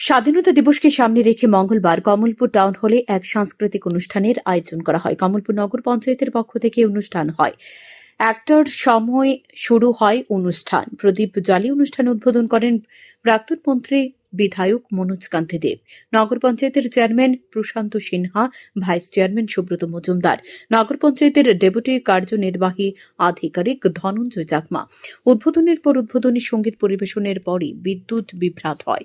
স্বাধীনতা দিবসকে সামনে রেখে মঙ্গলবার কমলপুর টাউন হলে এক সাংস্কৃতিক অনুষ্ঠানের আয়োজন করা হয়। কমলপুর নগর পঞ্চায়েতের পক্ষ থেকে অনুষ্ঠান হয়। একটার সময় শুরু হয় অনুষ্ঠান। প্রদীপ জ্বালিয়ে অনুষ্ঠান উদ্বোধন করেন প্রাক্তন মন্ত্রী বিধায়ক মনোজ কান্তি দেব, নগর পঞ্চায়েতের চেয়ারম্যান প্রশান্ত সিনহা, ভাইস চেয়ারম্যান সুব্রত মজুমদার, নগর পঞ্চায়েতের ডেপুটি কার্যনির্বাহী আধিকারিক ধনঞ্জয় চাকমা। উদ্বোধনের পর উদ্বোধনী সঙ্গীত পরিবেশনের পরই বিদ্যুৎ বিভ্রাট হয়।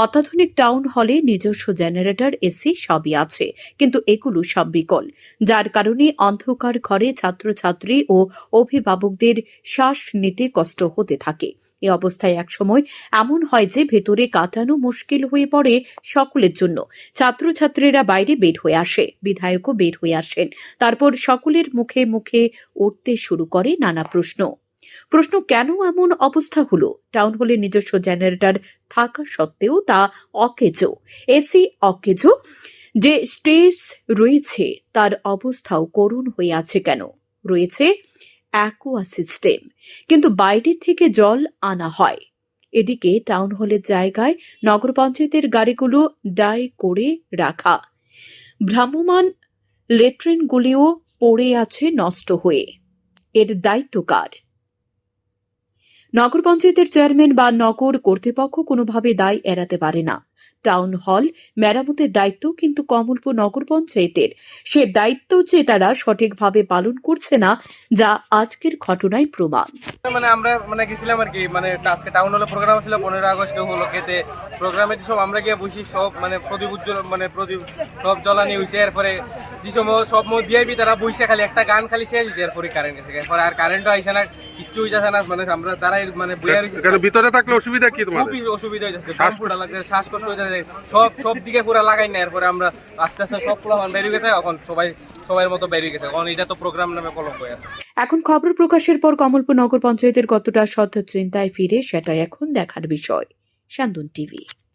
অত্যাধুনিক টাউন হলে নিজস্ব জেনারেটর, এসি সবই আছে, কিন্তু এগুলো সব বিকল, যার কারণে অন্ধকার ঘরে ছাত্রছাত্রী ও অভিভাবকদের শ্বাস নিতে কষ্ট হতে থাকে। এ অবস্থায় একসময় এমন হয় যে ভেতরে কাটানো মুশকিল হয়ে পড়ে সকলের জন্য। ছাত্রছাত্রীরা বাইরে বের হয়ে আসে, বিধায়কও বের হয়ে আসেন। তারপর সকলের মুখে মুখে উঠতে শুরু করে নানা প্রশ্ন কেন এমন অবস্থা হলো? টাউন হলে নিজস্ব জেনারেটর থাকা সত্ত্বেও তা অকেজো, এসি অকেজো, যে স্টেজ রয়েছে তার অবস্থাও করুণ হয়ে আছে কেন? রয়েছে অ্যাকোয়া সিস্টেম, কিন্তু বাইরে থেকে জল আনা হয়। এদিকে টাউন হলের জায়গায় নগর পঞ্চায়েতের গাড়িগুলো ডাই করে রাখা, ভ্রাম্যমাণ লেট্রিনগুলিও পড়ে আছে নষ্ট হয়ে। এর দায়িত্ব কার? নগর পঞ্চায়েতের চেয়ারম্যান বা নগর কর্তৃপক্ষ কোনোভাবে দায় এড়াতে পারে না। টাউন হল মেরামতের দায়িত্ব কিন্তু কমলপুর নগর পঞ্চায়েতের। সে দায়িত্ব যে তারা সঠিকভাবে পালন করছে না, যা আজকের ঘটনায় প্রমাণ। আমরা গেছিলাম আর কি, আজকে টাউন হলে প্রোগ্রাম ছিল 15 আগস্ট উপলক্ষে। প্রোগ্রামে সব আমরা গিয়ে বসি, সব প্রদীপ উজ্জ্বল প্রদীপ সব জ্বালানি হয়েছে। এরপরে যে সময় সব ভিআইপি তারা বইছে, খালি একটা গান খালি শেষ হয়েছে। এরপরে কারেন্ট গেছে, এরপরে আর কারেন্টও আইসে না, কিচ্ছু হইতেছে না। আমরা তারাই ভিতরে থাকলে অসুবিধা কি? তোমার খুবই অসুবিধা হয়ে যাচ্ছে, ফুটা লাগছে, শ্বাসকষ্ট হয়ে যাচ্ছে, সব দিকে পুরো লাগাই না। এরপরে আমরা আস্তে আস্তে সব প্লান বেরিয়ে গেছে, এখন সবাই মতো বেরিয়ে গেছে। এখন এটা তো প্রোগ্রাম নামে কলঙ্ক হয়ে আছে। এখন খবর প্রকাশের পর কমলপুর নগর পঞ্চায়েতের কতটা সৎ চিন্তায় ফিরে, সেটাই এখন দেখার বিষয়। শান্তন টিভি।